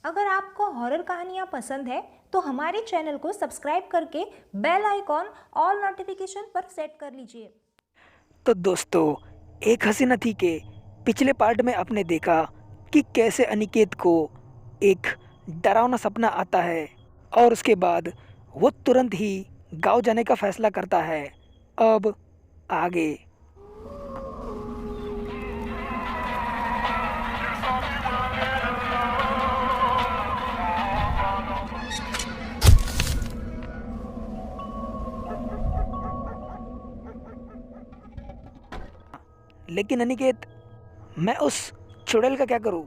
अगर आपको हॉरर कहानियाँ पसंद है तो हमारे चैनल को सब्सक्राइब करके बेल आइकॉन ऑल नोटिफिकेशन पर सेट कर लीजिए। तो दोस्तों, एक हसीना थी के पिछले पार्ट में आपने देखा कि कैसे अनिकेत को एक डरावना सपना आता है और उसके बाद वो तुरंत ही गांव जाने का फैसला करता है। अब आगे। लेकिन अनिकेत, मैं उस चुड़ैल का क्या करूं?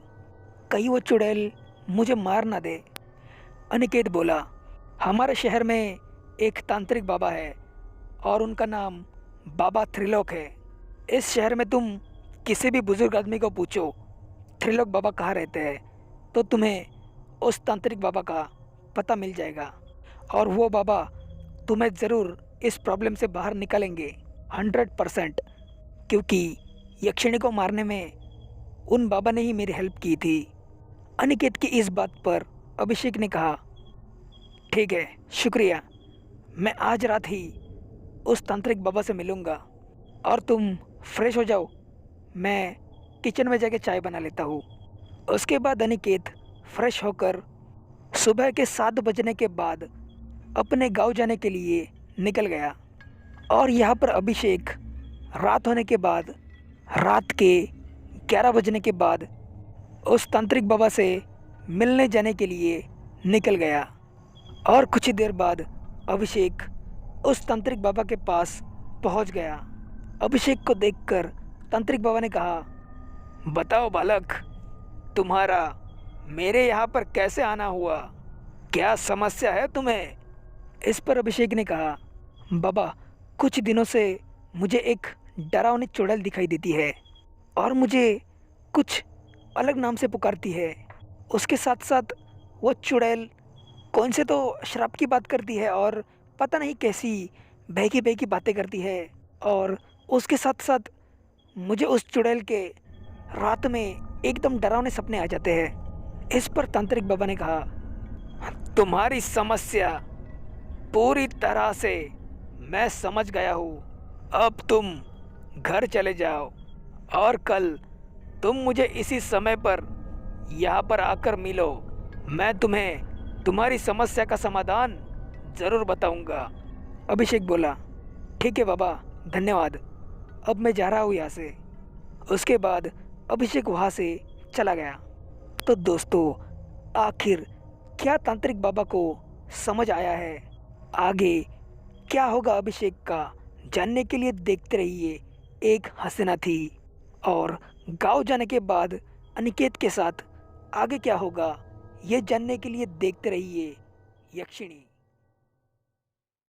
कहीं वो चुड़ैल मुझे मार ना दे। अनिकेत बोला, हमारे शहर में एक तांत्रिक बाबा है और उनका नाम बाबा त्रिलोक है। इस शहर में तुम किसी भी बुजुर्ग आदमी को पूछो त्रिलोक बाबा कहाँ रहते हैं, तो तुम्हें उस तांत्रिक बाबा का पता मिल जाएगा और वो बाबा तुम्हें ज़रूर इस प्रॉब्लम से बाहर निकालेंगे 100%। क्योंकि यक्षिणी को मारने में उन बाबा ने ही मेरी हेल्प की थी। अनिकेत की इस बात पर अभिषेक ने कहा, ठीक है, शुक्रिया। मैं आज रात ही उस तांत्रिक बाबा से मिलूंगा और तुम फ्रेश हो जाओ, मैं किचन में जाके चाय बना लेता हूँ। उसके बाद अनिकेत फ्रेश होकर सुबह के 7 बजने के बाद अपने गांव जाने के लिए निकल गया। और यहाँ पर अभिषेक रात होने के बाद, रात के 11 बजने के बाद उस तांत्रिक बाबा से मिलने जाने के लिए निकल गया। और कुछ ही देर बाद अभिषेक उस तांत्रिक बाबा के पास पहुंच गया। अभिषेक को देखकर तांत्रिक बाबा ने कहा, बताओ बालक, तुम्हारा मेरे यहाँ पर कैसे आना हुआ? क्या समस्या है तुम्हें? इस पर अभिषेक ने कहा, बाबा, कुछ दिनों से मुझे एक डरावनी चुड़ैल दिखाई देती है और मुझे कुछ अलग नाम से पुकारती है। उसके साथ साथ वो चुड़ैल कौन से तो शराब की बात करती है और पता नहीं कैसी बहकी बहकी बातें करती है। और उसके साथ साथ मुझे उस चुड़ैल के रात में एकदम डरावने सपने आ जाते हैं। इस पर तांत्रिक बाबा ने कहा, तुम्हारी समस्या पूरी तरह से मैं समझ गया हूँ। अब तुम घर चले जाओ और कल तुम मुझे इसी समय पर यहाँ पर आकर मिलो। मैं तुम्हें तुम्हारी समस्या का समाधान ज़रूर बताऊंगा। अभिषेक बोला, ठीक है बाबा, धन्यवाद। अब मैं जा रहा हूँ यहाँ से। उसके बाद अभिषेक वहाँ से चला गया। तो दोस्तों, आखिर क्या तांत्रिक बाबा को समझ आया है? आगे क्या होगा अभिषेक का, जानने के लिए देखते रहिए एक हसीना थी। और गांव जाने के बाद अनिकेत के साथ आगे क्या होगा, ये जानने के लिए देखते रहिए यक्षिणी।